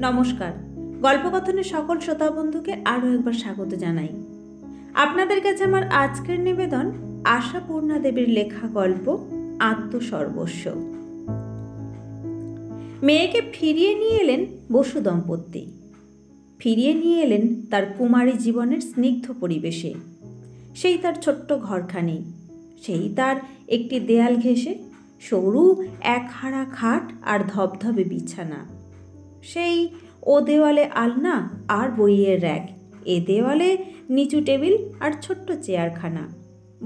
নমস্কার। গল্পকথনের সকল শ্রোতা বন্ধুকে আরও একবার স্বাগত জানাই। আপনাদের কাছে আমার আজকের নিবেদন আশাপূর্ণা দেবীর লেখা গল্প আত্মসর্বস্ব। মেয়েকে ফিরিয়ে নিয়ে এলেন বসু দম্পতি। ফিরিয়ে নিয়ে এলেন তার কুমারী জীবনের স্নিগ্ধ পরিবেশে। সেই তার ছোট্ট ঘরখানি, সেই তার একটি দেয়াল ঘেঁষে সরু একহারা খাট আর ধবধবে বিছানা, সেই ও দেওয়ালে আলনা আর বইয়ের র্যাক, এ দেওয়ালে নিচু টেবিল আর ছোট্ট চেয়ারখানা,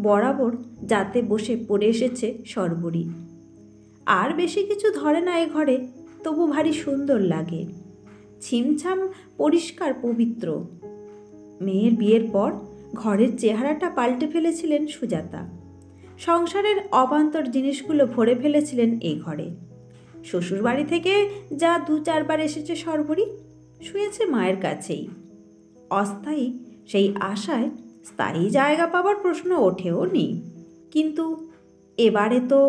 বরাবর যাতে বসে পড়ে এসেছে সর্বরী। আর বেশি কিছু ধরে না এ ঘরে, তবু ভারী সুন্দর লাগে, ছিমছাম পরিষ্কার পবিত্র। মেয়ের বিয়ের পর ঘরের চেহারাটা পাল্টে ফেলেছিলেন সুজাতা। সংসারের অবান্তর জিনিসগুলো ভরে ফেলেছিলেন এই ঘরে। শ্বশুরবাড়ি থেকে যা 2-4 বার এসেছে সর্বরী, শুয়েছে মায়ের কাছেই। অস্থায়ী সেই আশায় স্থায়ী জায়গা পাবার প্রশ্ন ওঠেও নি। কিন্তু এবারে তো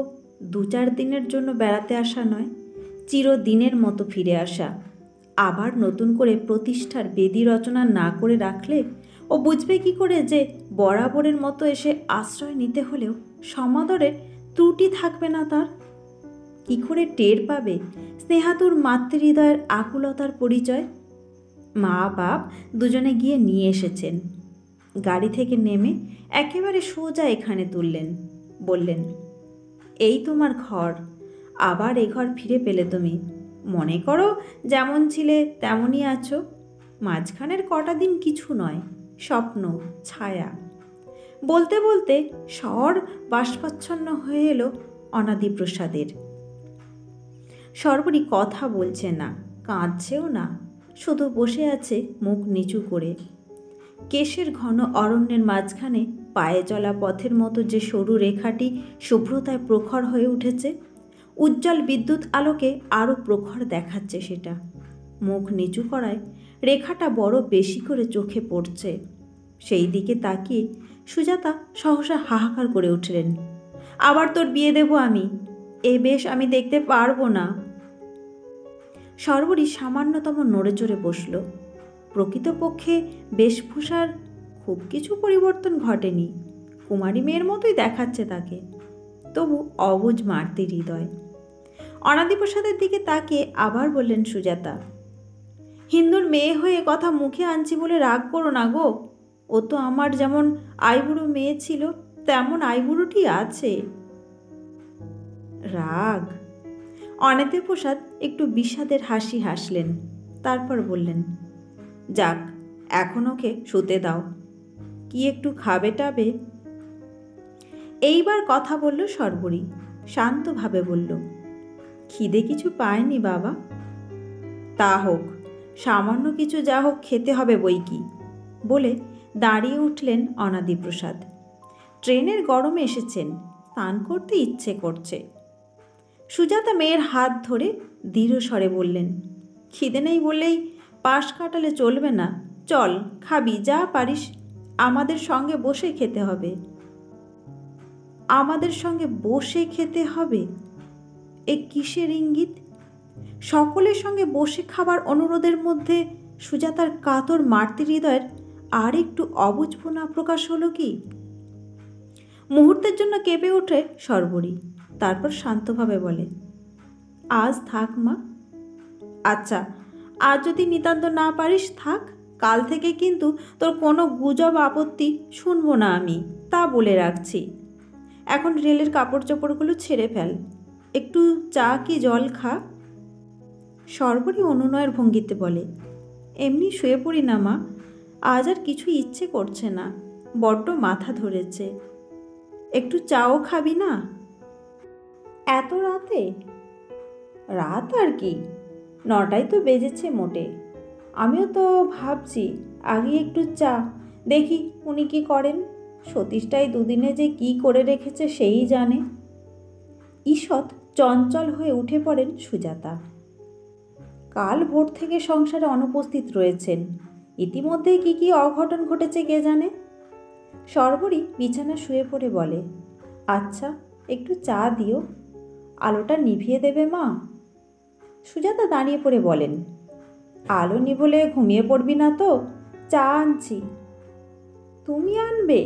2-4 দিনের জন্য বেড়াতে আসা নয়, চিরদিনের মতো ফিরে আসা। আবার নতুন করে প্রতিষ্ঠার বেদি রচনা না করে রাখলে ও বুঝবে কি করে যে বরাবরের মতো এসে আশ্রয় নিতে হলেও সমাদরের ত্রুটি থাকবে না তার? কি করে টের পাবে স্নেহাতুর মাতৃহৃদয়ের আকুলতার পরিচয়? মা বাপ দুজনে গিয়ে নিয়ে এসেছেন। গাড়ি থেকে নেমে একেবারে সোজা এখানে তুললেন। বললেন, এই তোমার ঘর, আবার এ ঘর ফিরে পেলে তুমি। মনে করো যেমন ছিলে তেমনই আছো। মাঝখানের কটা দিন কিছু নয়, স্বপ্ন, ছায়া। বলতে বলতে স্বর বাষ্পাচ্ছন্ন হয়ে এলো অনাদিপ্রসাদের। সর্বরী কথা বলছে না, কাঁদছেও না, শুধু বসে আছে মুখ নিচু করে। কেশের ঘন অরণ্যের মাঝখানে পায়ে চলা পথের মতো যে সরু রেখাটি শুভ্রতায় প্রখর হয়ে উঠেছে, উজ্জ্বল বিদ্যুৎ আলোকে আরও প্রখর দেখাচ্ছে সেটা। মুখ নিচু করায় রেখাটা বড় বেশি করে চোখে পড়ছে। সেই দিকে তাকিয়ে সুজাতা সহসা হাহাকার করে উঠলেন, আবার তোর বিয়ে দেব আমি, এ বেশ আমি দেখতে পারবো না। সর্বরী সামান্যতম নড়ে চড়ে বসল। প্রকৃতপক্ষে বেশভূষার খুব কিছু পরিবর্তন ঘটেনি, কুমারী মেয়ের মতোই দেখাচ্ছে তাকে, তবু অবুঝ মাতৃহৃদয়। অনাদিপ্রসাদের দিকে তাকিয়ে আবার বললেন সুজাতা, হিন্দুর মেয়ে হয়ে কথা মুখে আনছি বলে রাগ করো না গো। ও তো আমার যেমন আইবুড়ো মেয়ে ছিল তেমন আইবুড়োটি আছে। রাগ? অনাদিপ্রসাদ একটু বিষাদের হাসি হাসলেন, তারপর বললেন, যাক, এখন ওকে শুতে দাও। কি একটু খাবে টাবে? এইবার কথা বলল সর্বরী, শান্তভাবে বলল, খিদে কিছু পায়নি বাবা। তা হোক, সামান্য কিছু যা হোক খেতে হবে বই কি, বলে দাঁড়িয়ে উঠলেন অনাদিপ্রসাদ। ট্রেনের গরমে এসেছেন, স্নান করতে ইচ্ছে করছে। সুজাতা মেয়ের হাত ধরে দৃঢ় স্বরে বললেন, খিদে নেই বললেই পাশ কাটালে চলবে না, চল, খাবি যা পারিস, আমাদের সঙ্গে বসে খেতে হবে। আমাদের সঙ্গে বসে খেতে হবে? এ কিসের ইঙ্গিত? সকলের সঙ্গে বসে খাবার অনুরোধের মধ্যে সুজাতার কাতর মাতৃহৃদয়ের আর একটু অবুঝপনা প্রকাশ হলো কি? মুহূর্তের জন্য কেঁপে ওঠে সর্বরী, তারপর শান্তভাবে বলে, আজ থাক মা। আচ্ছা, আজ যদি নিতান্ত না পারিস থাক, কাল থেকে কিন্তু তোর কোনো গুজব আপত্তি শুনবো না আমি, তা বলে রাখছি। এখন রেলের কাপড় চোপড়গুলো ছেড়ে ফেল, একটু চা কি জল খা। সর্বরী অনুনয়ের ভঙ্গিতে বলে, এমনি শুয়ে পড়ি না মা, আজ আর কিছু ইচ্ছে করছে না, বড্ড মাথা ধরেছে। একটু চাও খাবি না? এত রাতে? রাত আর কি, 9টাই তো বেজেছে মোটে। আমিও তো ভাবছি আগে একটু চা, দেখি উনি কি করেন। সতীশটাই দুদিনে যে কি করে রেখেছে সেই জানে। ঈষৎ চঞ্চল হয়ে উঠে পড়েন সুজাতা। কাল ভোর থেকে সংসারে অনুপস্থিত রয়েছেন, ইতিমধ্যেই কি কি অঘটন ঘটেছে কে জানে। সর্বরী বিছানা শুয়ে পড়ে বলে, আচ্ছা একটু চা দিও, আলোটা নিভিয়ে দেবে মা। সুজাতা দাঁড়িয়ে পড়ে বলেন, আলো নিভলে ঘুমিয়ে পড়বি না তো? চা আনছি। তুমি আনবে?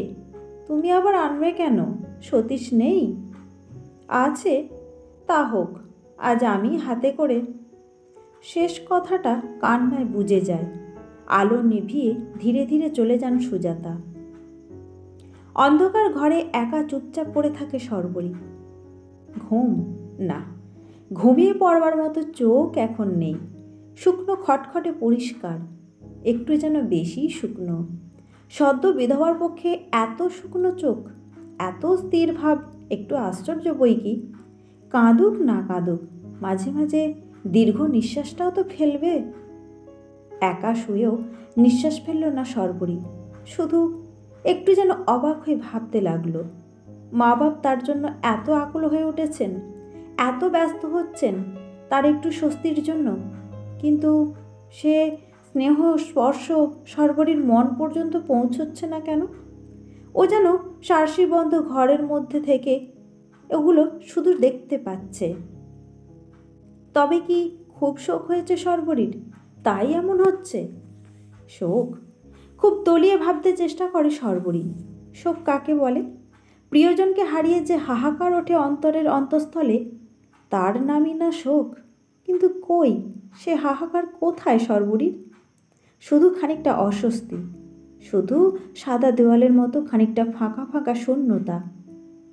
তুমি আবার আনবে কেন? সতীশ নেই? আছে, তা হোক, আজ আমি হাতে করে। শেষ কথাটা কান্নায় বুজে যায়। আলো নিভিয়ে ধীরে ধীরে চলে যান সুজাতা। অন্ধকার ঘরে একা চুপচাপ পড়ে থাকে শর্বরী। ঘুম না, ঘুমিয়ে পড়বার মতো চোখ এখন নেই। শুকনো খটখটে পরিষ্কার, একটু যেন বেশি শুকনো। সদ্য বিধবার পক্ষে এত শুকনো চোখ, এত স্থির ভাব একটু আশ্চর্য বই কি। কাঁদুক না কাঁদুক, মাঝে মাঝে দীর্ঘ নিঃশ্বাসটাও তো ফেলবে। একা শুয়েও নিঃশ্বাস ফেলল না শর্বরী, শুধু একটু যেন অবাক হয়ে ভাবতে লাগলো। মা বাপ তার জন্য এত আকুল হয়ে উঠেছেন, এত ব্যস্ত হচ্ছেন তার একটু স্বস্তির জন্য, কিন্তু সে স্নেহ স্পর্শ শর্বরীর মন পর্যন্ত পৌঁছচ্ছে না কেন? ও যেন সার্সিবন্ধ ঘরের মধ্যে থেকে ওগুলো শুধু দেখতে পাচ্ছে। তবে কি খুব শোক হয়েছে শর্বরীর, তাই এমন হচ্ছে? শোক? খুব তলিয়ে ভাবতে চেষ্টা করে শর্বরী। শোক কাকে বলে? প্রিয়জনকে হারিয়ে যে হাহাকার ওঠে অন্তরের অন্তঃস্থলে, তার নামই না শোক। কিন্তু কই সে হাহাকার কোথায় শর্বরীর? শুধু খানিকটা অস্বস্তি, শুধু সাদা দেওয়ালের মতো খানিকটা ফাঁকা ফাঁকা শূন্যতা।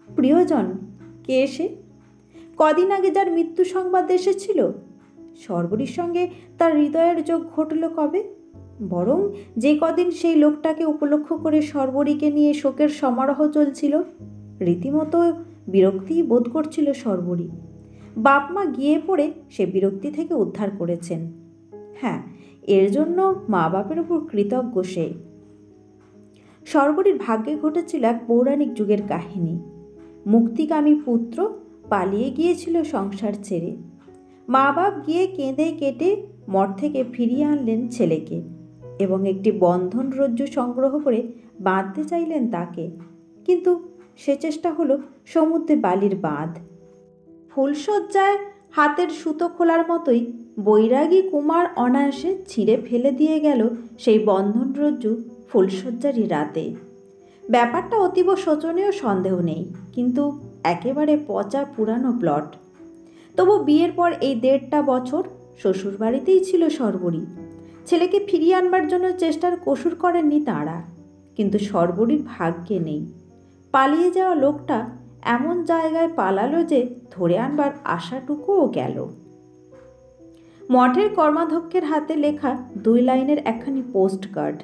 প্রিয়জন কে? সে কদিন আগে যার মৃত্যু সংবাদ এসেছিল, শর্বরীর সঙ্গে তার হৃদয়ের যোগ ঘটল কবে? বরং যে কদিন সেই লোকটাকে উপলক্ষ করে শর্বরীকে নিয়ে শোকের সমারোহ চলছিল, রীতিমতো বিরক্তি বোধ করছিল শর্বরী। বাপ মা গিয়ে পড়ে সে বিরক্তি থেকে উদ্ধার করেছেন। হ্যাঁ, এর জন্য মা বাপের উপর কৃতজ্ঞ সে। শর্বরীর ভাগ্যে ঘটেছিল এক পৌরাণিক যুগের কাহিনী। মুক্তিকামী পুত্র পালিয়ে গিয়েছিল সংসার ছেড়ে। মা বাপ গিয়ে কেঁদে কেটে মঠ থেকে ফিরিয়ে আনলেন ছেলেকে এবং একটি বন্ধন রজ্জু সংগ্রহ করে বাঁধতে চাইলেন তাকে, কিন্তু সে চেষ্টা হলো সমুদ্রে বালির বাঁধ। ফুলশয্যায় হাতের সুতো খোলার মতোই বৈরাগী কুমার অনায়াসে ছিঁড়ে ফেলে দিয়ে গেল সেই বন্ধন রজ্জু ফুলশয্যারই রাতে। ব্যাপারটা অতীব শোচনীয়, সন্দেহ নেই, কিন্তু একেবারে পচা পুরানো প্লট। তবু বিয়ের পর এই 1.5টা বছর শ্বশুরবাড়িতেই ছিল শর্বরী। ছেলেকে ফিরিয়ে আনবার জন্য চেষ্টার কসুর করেননি তাঁরা, কিন্তু শর্বরীর ভাগ্যে নেই। পালিয়ে যাওয়া লোকটা এমন জায়গায় পালালো যে ধরে আনবার আশাটুকুও গেল। মঠের কর্মাধ্যক্ষের হাতে লেখা 2 লাইনের একখানি পোস্ট কার্ড।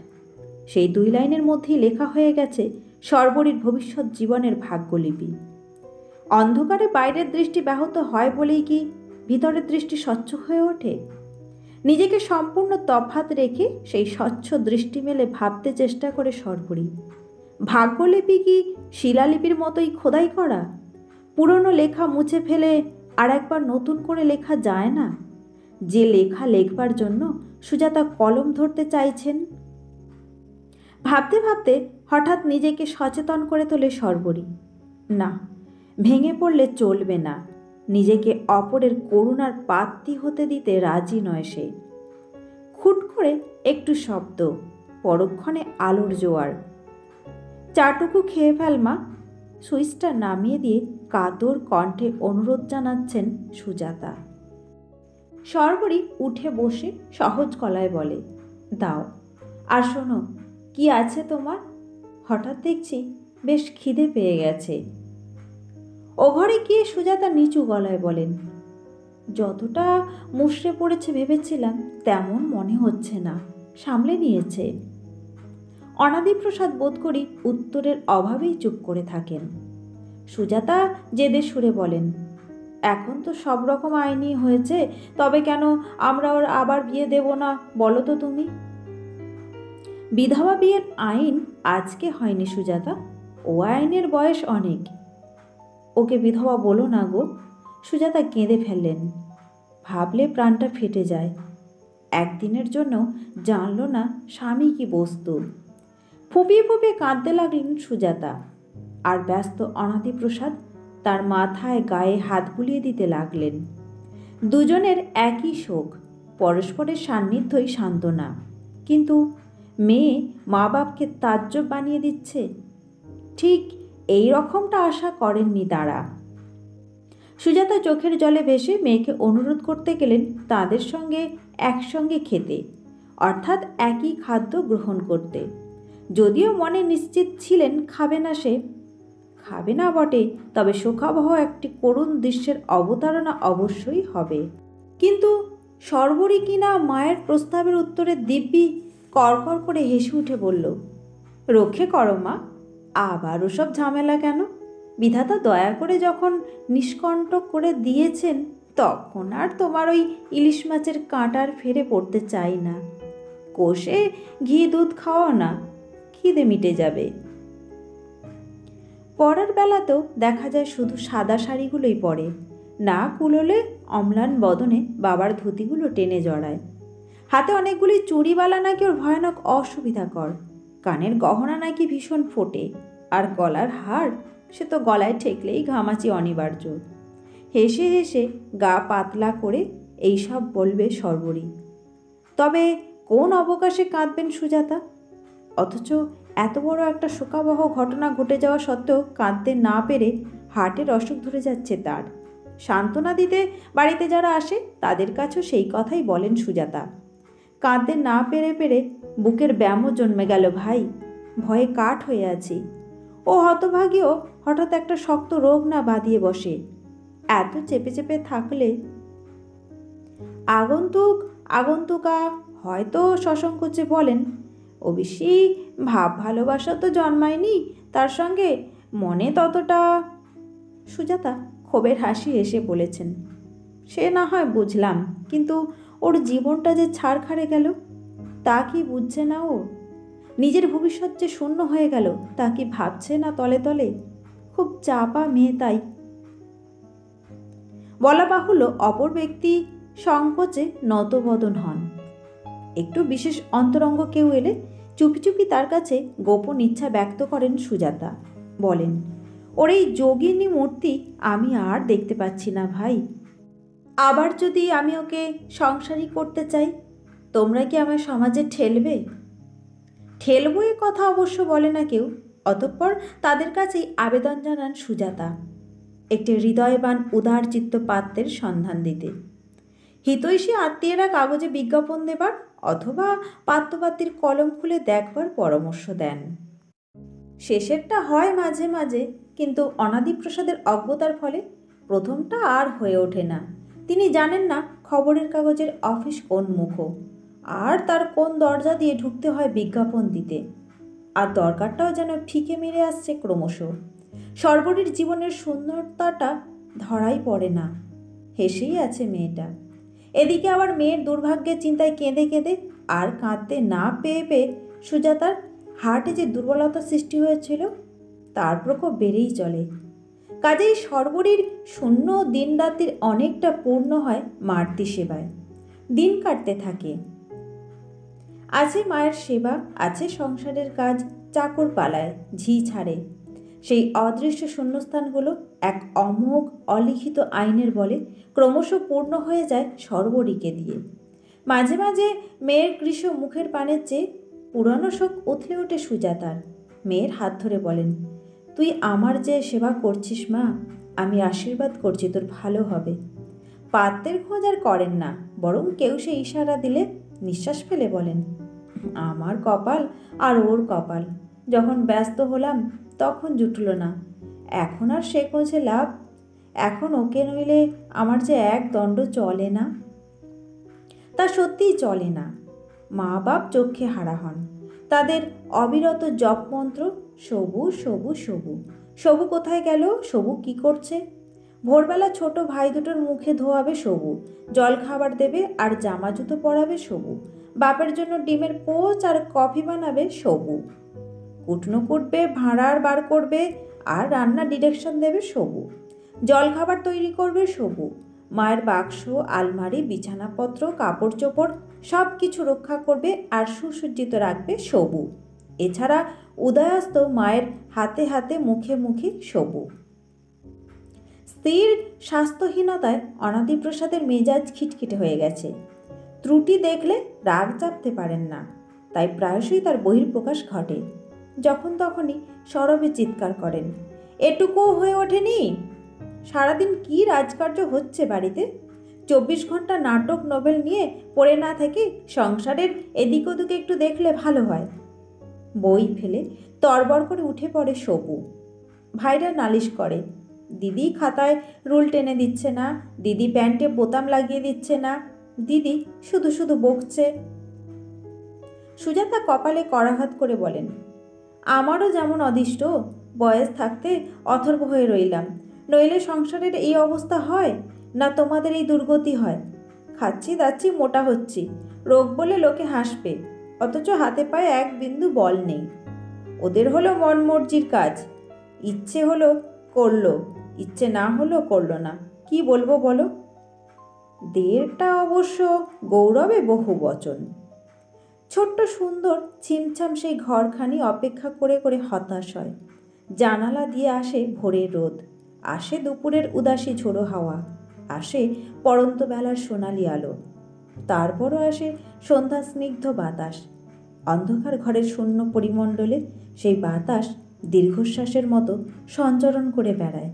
সেই 2 লাইনের মধ্যেই লেখা হয়ে গেছে শর্বরীর ভবিষ্যৎ জীবনের ভাগ্যলিপি। অন্ধকারে বাইরের দৃষ্টি ব্যাহত হয় বলেই কি ভিতরের দৃষ্টি স্বচ্ছ হয়ে ওঠে? নিজেকে সম্পূর্ণ তফাৎ রেখে সেই স্বচ্ছ দৃষ্টি মেলে ভাবতে চেষ্টা করে শর্বরী। ভাগ্যলিপি কি শিলালিপির মতোই খোদাই করা? পুরনো লেখা মুছে ফেলে আর একবার নতুন করে লেখা যায় না? যে লেখা লেখবার জন্য সুজাতা কলম ধরতে চাইছেন। ভাবতে ভাবতে হঠাৎ নিজেকে সচেতন করে তোলে শর্বরী। না, ভেঙে পড়লে চলবে না। নিজেকে অপরের করুণার পাত্রী হতে দিতে রাজি নয় সে। খুট করে একটু শব্দ, পরক্ষণে আলোর জোয়ার। চাটুকু খেয়ে ফেল মা। সুইচটা নামিয়ে দিয়ে কাতর কণ্ঠে অনুরোধ জানাচ্ছেন সুজাতা। শর্বরী উঠে বসে সহজ গলায় বলে, দাও। আর শোনো, কি আছে তোমার? হঠাৎ দেখছি বেশ খিদে পেয়ে গেছে। ও ঘরে গিয়ে সুজাতা নিচু গলায় বলেন, যতটা মুষড়ে পড়েছে ভেবেছিলাম তেমন মনে হচ্ছে না, সামলে নিয়েছে। অনাদিপ্রসাদ বোধ করি উত্তরের অভাবেই চুপ করে থাকেন। সুজাতা জেদে সুরে বলেন, এখন তো সব রকম আইনই হয়েছে, তবে কেন আমরা ওর আবার বিয়ে দেব না বলো তো তুমি? বিধবা বিয়ের আইন আজকে হয়নি সুজাতা, ও আইনের বয়স অনেক। ওকে বিধবা বলো না গো। সুজাতা কেঁদে ফেললেন। ভাবলে প্রাণটা ফেটে যায়। একদিনের জন্য জানল না স্বামী কি বস্তু। ফুপিয়ে ফুপিয়ে কাঁদতে লাগলেন সুজাতা, আর ব্যস্ত অনাদিপ্রসাদ তার মাথায় গায়ে হাত বুলিয়ে দিতে লাগলেন। দুজনের একই শোক, পরস্পরের সান্নিধ্যই সান্ত্বনা। কিন্তু মেয়ে মা বাপকে তাজ্জব বানিয়ে দিচ্ছে, ঠিক এই রকমটা আশা করেননি তারা। সুজাতা চোখের জলে ভেসে মেয়েকে অনুরোধ করতে গেলেন তাদের সঙ্গে একসঙ্গে খেতে, অর্থাৎ একই খাদ্য গ্রহণ করতে। যদিও মনে নিশ্চিত ছিলেন খাবে না, সে খাবে না বটে, তবে শোকাবহ একটি করুণ দৃশ্যের অবতারণা অবশ্যই হবে। কিন্তু সর্বরী কিনা মায়ের প্রস্তাবের উত্তরে দিব্যি কড়কড় করে হেসে উঠে বলল, রক্ষে করো মা, আবার ওসব ঝামেলা কেন? বিধাতা দয়া করে যখন নিষ্কণ্টক করে দিয়েছেন, তখন আর তোমার ওই ইলিশ মাছের কাঁটার ফেরে পড়তে চাই না। কষে ঘি দুধ খাওয়াও না, খিদে মিটে যাবে। পরার বেলাতেও দেখা যায় শুধু সাদা শাড়িগুলোই পরে, না কুলোলে অম্লান বদনে বাবার ধুতিগুলো টেনে জড়ায়। হাতে অনেকগুলি চুড়িবালা নাকি ওর ভয়ানক অসুবিধাকর, কানের গহনা নাকি ভীষণ ফোটে, আর গলার হার সে তো গলায় ঠেকলেই ঘামাচি অনিবার্য। হেসে হেসে গা পাতলা করে এইসব বলবে সর্বরী। তবে কোন অবকাশে কাঁদবেন সুজাতা? অথচ এত বড় একটা শোকাবহ ঘটনা ঘটে যাওয়া সত্ত্বেও কাঁদতে না পেরে হার্টের অসুখ ধরে যাচ্ছে তার। সান্ত্বনা দিতে বাড়িতে যারা আসে তাদের কাছেও সেই কথাই বলেন সুজাতা। কাঁদতে না পেরে বুকের ব্যামও জন্মে গেল ভাই, ভয়ে কাঠ হয়ে আছি। ও হতভাগীও হঠাৎ একটা শক্ত রোগ না বাঁধিয়ে বসে। এত চেপে চেপে থাকলে আগন্তুকা হয়তো সসংকোচে বলেন, অবশ্যি ভাব ভালোবাসা তো জন্মায়নি তার সঙ্গে, মনে ততটা। সুজাতা ক্ষোভের হাসি হেসে বলেছেন, সে না হয় বুঝলাম, কিন্তু ওর জীবনটা যে ছাড়খাড়ে গেল তা কি বুঝছে না ও? নিজের ভবিষ্যৎ যে শূন্য হয়ে গেল তা কি ভাবছে না তলে তলে? খুব চাপা মেয়ে তাই। বলা বাহুল্য অপর ব্যক্তি সংকোচে নতবদন হন। একটু বিশেষ অন্তরঙ্গ কেউ এলে চুপি চুপি তার কাছে গোপন ইচ্ছা ব্যক্ত করেন সুজাতা। বলেন, ওর এই যোগিনী মূর্তি আমি আর দেখতে পাচ্ছি না ভাই। আবার যদি আমি ওকে সংসারী করতে চাই, তোমরা কি আমার সমাজে ঠেলবে? ঠেলবো এ কথা অবশ্য বলে না কেউ। অতঃপর তাদের কাছেই আবেদন জানান সুজাতা, একটি হৃদয়বান উদারচিত্ত পাত্রের সন্ধান দিতে। হিতৈষী আত্মীয়রা কাগজে বিজ্ঞাপন দেবার অথবা পাত্রপাত্রীর কলম খুলে দেখবার পরামর্শ দেন। শেষেরটা হয় মাঝে মাঝে, কিন্তু অনাদিপ্রসাদের অজ্ঞতার ফলে প্রথমটা আর হয়ে ওঠে না। তিনি জানেন না খবরের কাগজের অফিস কোন মুখ, আর তার কোন দরজা দিয়ে ঢুকতে হয় বিজ্ঞাপন দিতে। আর দরকারটাও যেন ফিকে মেরে আসছে ক্রমশ। সর্বরীর জীবনের শূন্যতাটা ধরাই পড়ে না। হেসেই আছে মেয়েটা। এদিকে আবার মেয়ের দুর্ভাগ্যের চিন্তায় কেঁদে কেঁদে আর কাঁদতে না পেয়ে সুজাতার হার্টে যে দুর্বলতা সৃষ্টি হয়েছিল তার প্রকোপ বেড়েই চলে। কাজেই সর্বরীর শূন্য দিন রাত্রির অনেকটা পূর্ণ হয় মাতৃ সেবায়। দিন কাটতে থাকে। আছে মায়ের সেবা, আছে সংসারের কাজ, চাকর পালায়, ঝি ছাড়ে। সেই অদৃশ্য শূন্যস্থানগুলো এক অমোঘ অলিখিত আইনের বলে ক্রমশ পূর্ণ হয়ে যায় সর্বরীকে দিয়ে। মাঝে মাঝে মেয়ের কৃশ মুখের পানের চেয়ে পুরানো শোক উথলে ওঠে সুজাতার। মেয়ের হাত ধরে বলেন, তুই আমার যে সেবা করছিস মা, আমি আশীর্বাদ করছি তোর ভালো হবে। পাত্রের খোঁজ আর করেন না, বরং কেউ সে ইশারা দিলে নিঃশ্বাস ফেলে বলেন, আমার কপাল আর ওর কপাল, যখন ব্যস্ত হলাম তখন জুটল না। এখন আর সে খোঁজে লাভ? এখন ওকে নইলে আমার যে এক দণ্ড চলে না। তা সত্যিই চলে না। মা বাপ চক্ষে হারা হন। তাদের অবিরত জপ মন্ত্র, সবু সবু সবু। সবু কোথায় গেল? সবু কি করছে? ভোরবেলা ছোট ভাই দুটোর মুখে ধোয়াবে সবু, জল খাবার দেবে আর জামা জুতো পরাবে সবু, বাপের জন্য ডিমের পোচ আর কফি বানাবে সবু, কুটনো কুটবে, ভাঁড়ার বার করবে আর রান্না ডিরেকশন দেবে সবু, জল খাবার তৈরি করবে সবু, মায়ের বাক্স, আলমারি, বিছানাপত্র, কাপড় চোপড় সব কিছু রক্ষা করবে আর সুসজ্জিত রাখবে সবু। এছাড়া উদয়াস্ত মায়ের হাতে হাতে মুখে মুখে সবু। স্ত্রীর স্বাস্থ্যহীনতায় অনাদিপ্রসাদের মেজাজ খিটখিটে হয়ে গেছে। ত্রুটি দেখলে রাগ চাপতে পারেন না, তাই প্রায়শই তার বহিঃপ্রকাশ ঘটে। যখন তখনই সরবে চিৎকার করেন, এটুকুও হয়ে ওঠেনি? সারাদিন কি রাজকার্য হচ্ছে বাড়িতে? 24 ঘন্টা নাটক নোবেল নিয়ে পড়ে না থেকে সংসারের এদিক ওদিকে একটু দেখলে ভালো হয়। বই ফেলে তরবর করে উঠে পড়ে সবু। ভাইরা নালিশ করে, দিদি খাতায় রুল টেনে দিচ্ছে না, দিদি প্যান্টে বোতাম লাগিয়ে দিচ্ছে না, দিদি শুধু শুধু বকছে। সুজাতা কপালে করাঘাত করে বলেন, আমারও যেমন অদিষ্ট, বয়স থাকতে অথর্ব হয়ে রইলাম, নইলে সংসারের এই অবস্থা হয় না তোমাদের এই দুর্গতি হয়। খাচ্ছি দাচ্ছি, মোটা হচ্ছি, রোগ বলে লোকে হাসবে, অথচ হাতে পায়ে এক বিন্দু বল নেই। ওদের হলো মন মর্জির কাজ, ইচ্ছে হলো করলো, ইচ্ছে না হলো করলো না, কি বলবো বলো? দেড়টা অবশ্য গৌরবে বহু বচন। ছোট্ট সুন্দর ছিমছাম সেই ঘরখানি অপেক্ষা করে করে হতাশ হয়। জানালা দিয়ে আসে ভোরের রোদ, আসে দুপুরের উদাসী ঝোড়ো হাওয়া, আসে পড়ন্ত বেলার সোনালি আলো, তারপরও আসে সন্ধ্যা স্নিগ্ধ বাতাস। অন্ধকার ঘরের শূন্য পরিমণ্ডলে সেই বাতাস দীর্ঘশ্বাসের মতো সঞ্চরণ করে বেড়ায়।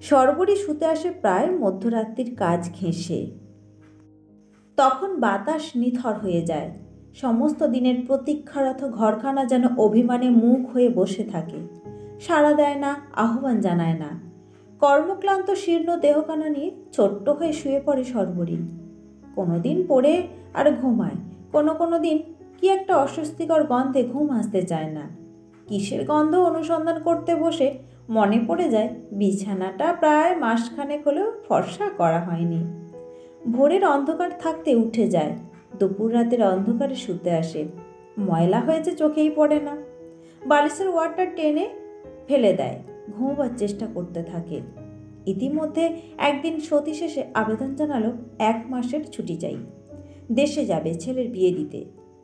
সর্বরই শুতে আসে প্রায় মধ্যরাত্রির কাজ ঘেঁষে। তখন বাতাস নিথর হয়ে যায়, সমস্ত দিনের প্রতীক্ষারত ঘরখানা যেন অভিমানে মুখ হয়ে বসে থাকে, সাড়া দেয় না, আহ্বান জানায় না। কর্মক্লান্ত শীর্ণ দেহখানা নিয়ে ছোট্ট হয়ে শুয়ে পড়ে সর্বরী। কোনো দিন পড়ে আর ঘুমায়, কোনো দিন কি একটা অস্বস্তিকর গন্ধে ঘুম আসতে চায় না। কিসের গন্ধ অনুসন্ধান করতে বসে মনে পড়ে যায় বিছানাটা প্রায় মাসখানেক হলেও ফর্সা করা হয়নি। ভোরের অন্ধকার থাকতে উঠে যায়, দুপুর রাতের অন্ধকারে শুতে আসে, ময়লা হয়েছে চোখেই পড়ে না, বালিশের ওয়ারটা টেনে ফেলে দেয়, ঘুমোবার চেষ্টা করতে থাকে। ইতিমধ্যে একদিন সতীশ এসে আবেদন জানালো 1 মাসের ছুটি চাই, দেশে যাবে ছেলের বিয়ে দিতে।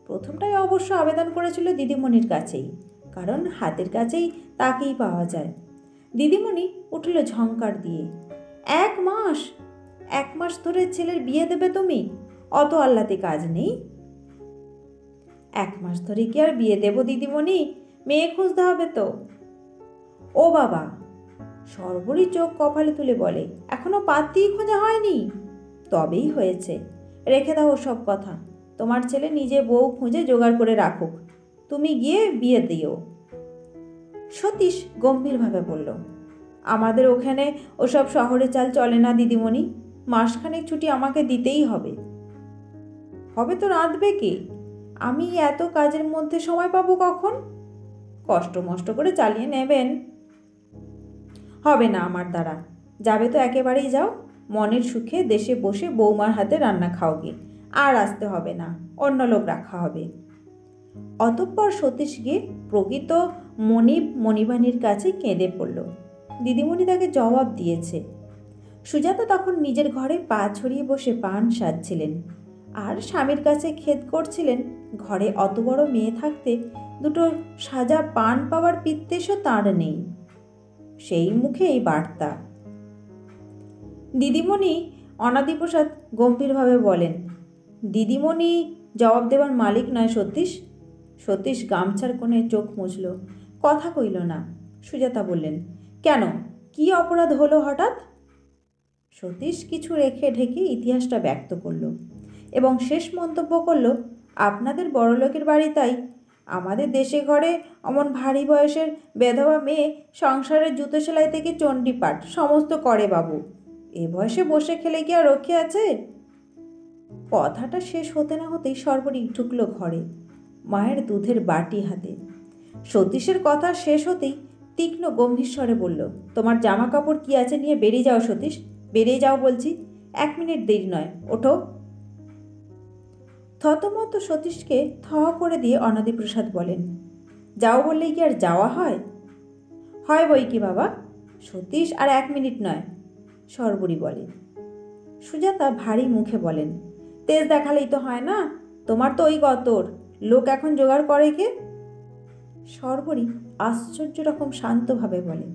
প্রথমটাই অবশ্য আবেদন করেছিল দিদিমণির কাছেই, কারণ হাতের কাছেই তাকেই পাওয়া যায়। দিদিমণি উঠল ঝংকার দিয়ে, 1 মাস? 1 মাস ধরে ছেলের বিয়ে দেবে তুমি? অত আহ্লাদে কাজ নেই। 1 মাস ধরে কি আর বিয়ে দেব দিদিমণি? মেয়ে খুঁজতে হবে তো। ও বাবা! সর্বরী চোখ কপালে তুলে বলে, এখনো পাত্রী খোঁজা হয়নি? তবেই হয়েছে, রেখে দাও সব কথা, তোমার ছেলে নিজে বউ খুঁজে জোগাড় করে রাখুক, তুমি গিয়ে বিয়ে দিও। সতীশ গম্ভীরভাবে বলল, আমাদের ওখানে ওসব শহরে চাল চলে না দিদিমণি, মাসখানেক ছুটি আমাকে দিতেই হবে। হবে তো রাঁধবে কে? আমি এত কাজের মধ্যে সময় পাবো কখন? কষ্ট মষ্ট করে চালিয়ে নেবেন। হবে না আমার দ্বারা, যাবে তো একেবারেই যাও, মনের সুখে দেশে বসে বৌমার হাতে রান্না খাওগে, আর আসতে হবে না, অন্য লোক রাখা হবে। অতঃপর সতীশ গিয়ে প্রকৃত মণিবাণীর কাছে কেঁদে পড়ল। দিদিমণি তাকে জবাব দিয়েছে। সুজাতা তখন নিজের ঘরে পা ছড়িয়ে বসে পান সাজছিলেন, আর স্বামীর কাছে খেদ করছিলেন ঘরে অত বড় মেয়ে থাকতে দুটো সাজা পান পাওয়ার পিত্তেশও তাঁর নেই। সেই মুখে এই বার্তা। দিদিমণি অনাদিপ্রসাদ গম্ভীরভাবে বলেন, দিদিমণি জবাব দেবার মালিক নয় সতীশ। সতীশ গামছার কোণে চোখ মুছল, কথা কইল না। সুজাতা বললেন, কেন, কি অপরাধ হলো হঠাৎ? সতীশ কিছু রেখে ঢেকে ইতিহাসটা ব্যক্ত করল এবং শেষ মন্তব্য করল, আপনাদের বড়লোকের বাড়ি তাই, আমাদের দেশে ঘরে অমন ভারী বয়সের বেধবা মেয়ে সংসারের জুতো সেলাই থেকে চণ্ডীপাঠ সমস্ত করে বাবু, এ বয়সে বসে খেলে কি আর রক্ষে আছে? কথাটা শেষ হতে না হতেই সর্বরী ঢুকলো ঘরে, মায়ের দুধের বাটি হাতে। সতীশের কথা শেষ হতেই তীক্ষ্ণ গম্ভীর স্বরে বলল, তোমার জামা কাপড় কি আছে নিয়ে বেরিয়ে যাও সতীশ, বেরিয়ে যাও বলছি, 1 মিনিট দেরি নয়, ওঠো। থতমত সতীশকে থ করে দিয়ে অনাদিপ্রসাদ বলেন, যাও বললেই কি আর যাওয়া হয়? হয় বই কি বাবা, সতীশ আর 1 মিনিট নয়, সর্বরী বলে। সুজাতা ভারী মুখে বলেন, তেজ দেখালেই তো হয় না, তোমার তো ওই গতর, লোক এখন জোগাড় করে কে? সর্বরী আশ্চর্য রকম শান্তভাবে বলে,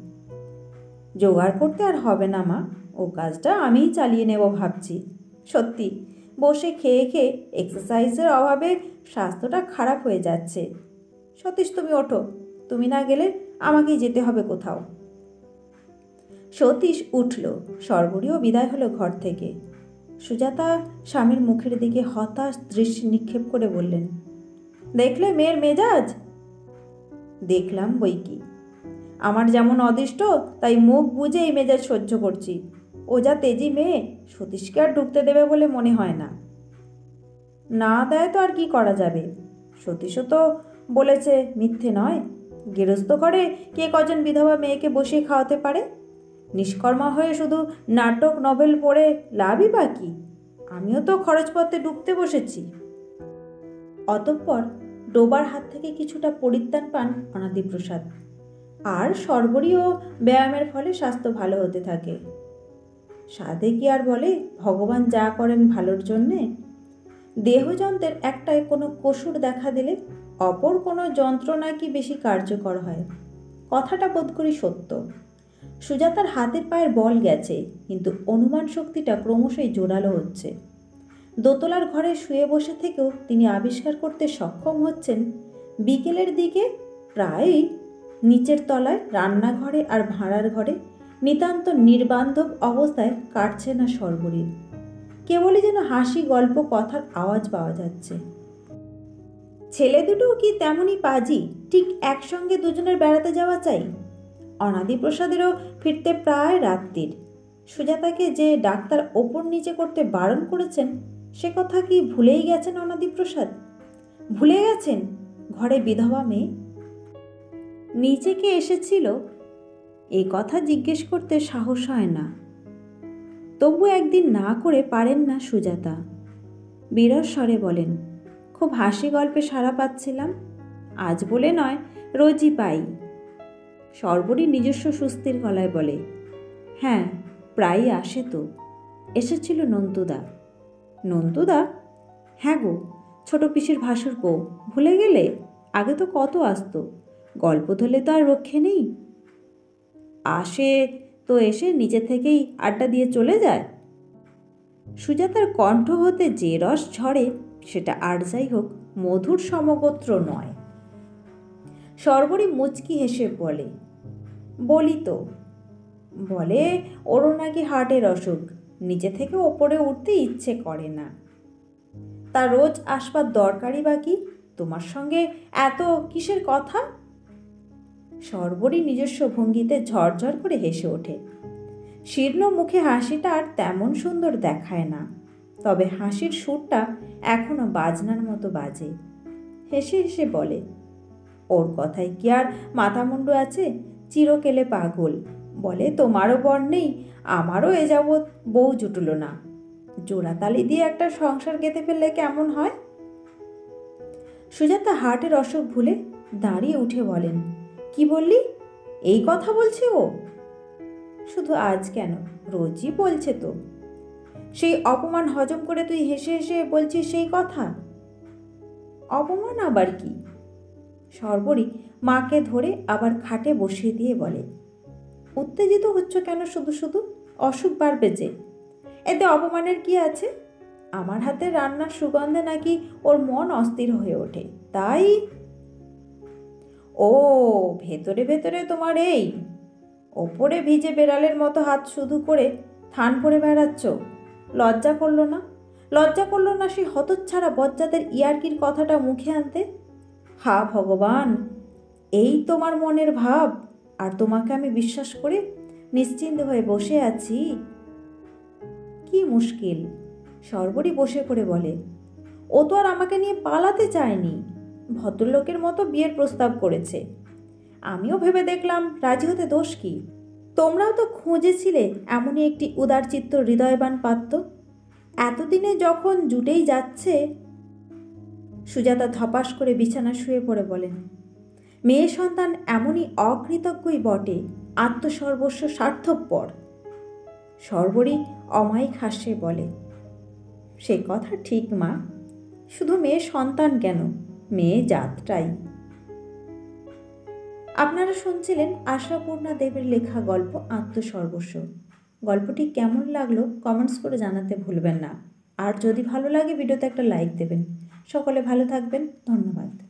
জোগাড় করতে আর হবে না মা, ও কাজটা আমিই চালিয়ে নেব ভাবছি। সত্যি বসে খেয়ে খেয়ে এক্সারসাইজের অভাবে স্বাস্থ্যটা খারাপ হয়ে যাচ্ছে। সতীশ, তুমি ওঠো, তুমি না গেলে আমাকেই যেতে হবে কোথাও। সতীশ উঠল। সর্বরীও বিদায় হলো ঘর থেকে। সুজাতা স্বামীর মুখের দিকে হতাশ দৃষ্টি নিক্ষেপ করে বললেন, দেখলে মেয়ের মেজাজ? দেখলাম বই কি, আমার যেমন অদিষ্ট তাই মুখ বুঝে এই মেজাজ সহ্য করছি। ও যা তেজি মেয়ে, সতীশকে আর ঢুকতে দেবে বলে মনে হয় না। না দেয় তো আর কি করা যাবে, সতীশও তো বলেছে, মিথ্যে নয়। গেরস্ত ঘরে কে কজন বিধবা মেয়েকে বসিয়ে খাওয়াতে পারে? নিষ্কর্মা হয়ে শুধু নাটক নভেল পড়ে লাভই বা কি? আমিও তো খরচপত্রে ডুবতে বসেছি। অতঃপর ডোবার হাত থেকে কিছুটা পরিত্রাণ পান অনাদিপ্রসাদ, আর সর্বরীয় ব্যায়ামের ফলে স্বাস্থ্য ভালো হতে থাকে। সাধে কি আর বলে, ভগবান যা করেন ভালোর জন্যে। দেহযন্ত্রের একটায় কোনো কসুর দেখা দিলে অপর কোনো যন্ত্র নাকি বেশি কার্যকর হয়। কথাটা বোধ করি সত্য। সুজাতার হাতের পায়ের বল গেছে, কিন্তু অনুমান শক্তিটা ক্রমশই জোরালো হচ্ছে। দোতলার ঘরে শুয়ে বসে থেকেও তিনি আবিষ্কার করতে সক্ষম হচ্ছেন বিকেলের দিকে প্রায়ই নিচের তলায় রান্নাঘরে আর ভাঁড়ার ঘরে নিতান্ত নির্বান্ধব অবস্থায় কাটছে না সর্বরীর। কেবলই যেন হাসি, গল্প, কথার আওয়াজ পাওয়া যাচ্ছে। ছেলে দুটোও কি তেমনই পাজি? ঠিক একসঙ্গে দুজনের বেড়াতে যাওয়া চাই। অনাদিপ্রসাদেরও ফিরতে প্রায় রাত্রির। সুজাতাকে যে ডাক্তার ওপর নিচে করতে বারণ করেছেন সে কথা কি ভুলেই গেছেন অনাদিপ্রসাদ? ভুলে গেছেন ঘরে বিধবা মেয়ে? নিচে কে এসেছিল এই কথা জিজ্ঞেস করতে সাহস হয় না। তবু একদিন না করে পারেন না সুজাতা। বিরস স্বরে বলেন, খুব হাসি গল্পে সাড়া পাচ্ছিলাম, আজ বলে নয়, রোজই পাই। সর্বরী নিজস্ব সুস্থির গলায় বলে, হ্যাঁ, প্রায়ই আসে তো। এসেছিল নন্তুদা। নন্তুদা? হ্যাঁ গো, ছোট পিসির ভাসুর বউ। ভুলে গেলে? আগে তো কত আসতো, গল্প ধরলে তো আর রক্ষে নেই। আসে তো এসে নিজে থেকেই আড্ডা দিয়ে চলে যায়। সুজাতার কণ্ঠ হতে যে রস ঝরে সেটা আর যাই হোক মধুর সমগোত্র নয়। সর্বরী মুচকি হেসে বলে, বলি তো, বলে ওরও নাকি হার্টের অসুখ, নিচে থেকে ওপরে উঠতে ইচ্ছে করে না। তা রোজ আসবার দরকারই বা কি? তোমার সঙ্গে এত কিসের কথা? সর্বরী নিজস্ব ভঙ্গিতে ঝরঝর করে হেসে ওঠে। শীর্ণ মুখে হাসিটা আর তেমন সুন্দর দেখায় না, তবে হাসির সুরটা এখনো বাজনার মতো বাজে। হেসে হেসে বলে, ওর কথায় কি আর মাথা মুন্ডু আছে? চিরকেলে পাগল। বলে তোমারও বর নেই, আমারও এ যাবৎ বউ জুটল না, জোড়াতালি দিয়ে একটা সংসার গেঁথে ফেললে কেমন হয়? সুজাতা হার্টের অসুখ ভুলে দাঁড়িয়ে উঠে বলেন, কি বললি? এই কথা বলছে ও? শুধু আজ কেন, রোজই বলছে তো। সেই অপমান হজম করে তুই হেসে হেসে বলছিস সেই কথা? অপমান আবার কি? সর্বরী মাকে ধরে আবার খাটে বসিয়ে দিয়ে বলে, উত্তেজিত হচ্ছ কেন শুধু শুধু? অসুখ বাড়বে যে। এতে অপমানের কি আছে? আমার হাতে রান্নার সুগন্ধে নাকি ওর মন অস্থির হয়ে ওঠে, তাই। ও, ভেতরে ভেতরে তোমার এই? ওপরে ভিজে বেড়ালের মতো হাত শুধু করে থান পরে বেড়াচ্ছ? লজ্জা করলো না? লজ্জা করলো না সেই হতচ্ছাড়া বজ্জাতের ইয়ার্কির কথাটা মুখে আনতে? হা ভগবান, এই তোমার মনের ভাব, আর তোমাকে আমি বিশ্বাস করে নিশ্চিন্ত হয়ে বসে আছি। কি মুশকিল? সর্বরী বসে পড়ে বলে, ও তো আর আমাকে নিয়ে পালাতে চায়নি, ভদ্রলোকের মতো বিয়ের প্রস্তাব করেছে। আমিও ভেবে দেখলাম রাজি হতে দোষ কি? তোমরাও তো খুঁজেছিলে এমনই একটি উদারচিত্ত হৃদয়বান পাত্র। এতদিনে যখন জুটেই যাচ্ছে। সুজাতা ধপাস করে বিছানা শুয়ে পড়ে বলেন, মেয়ে সন্তান এমনই অকৃতজ্ঞই বটে, আত্মসর্বস্ব স্বার্থপর। সর্বরী অমায়িক হাস্যে বলে, সে কথা ঠিক মা, শুধু মেয়ে সন্তান কেন, মেয়ে জাতটাই। আপনারা শুনছিলেন আশাপূর্ণা দেবের লেখা গল্প আত্মসর্বস্ব। গল্পটি কেমন লাগলো কমেন্টস করে জানাতে ভুলবেন না। আর যদি ভালো লাগে ভিডিওতে একটা লাইক দেবেন। সকলে ভালো থাকবেন। ধন্যবাদ।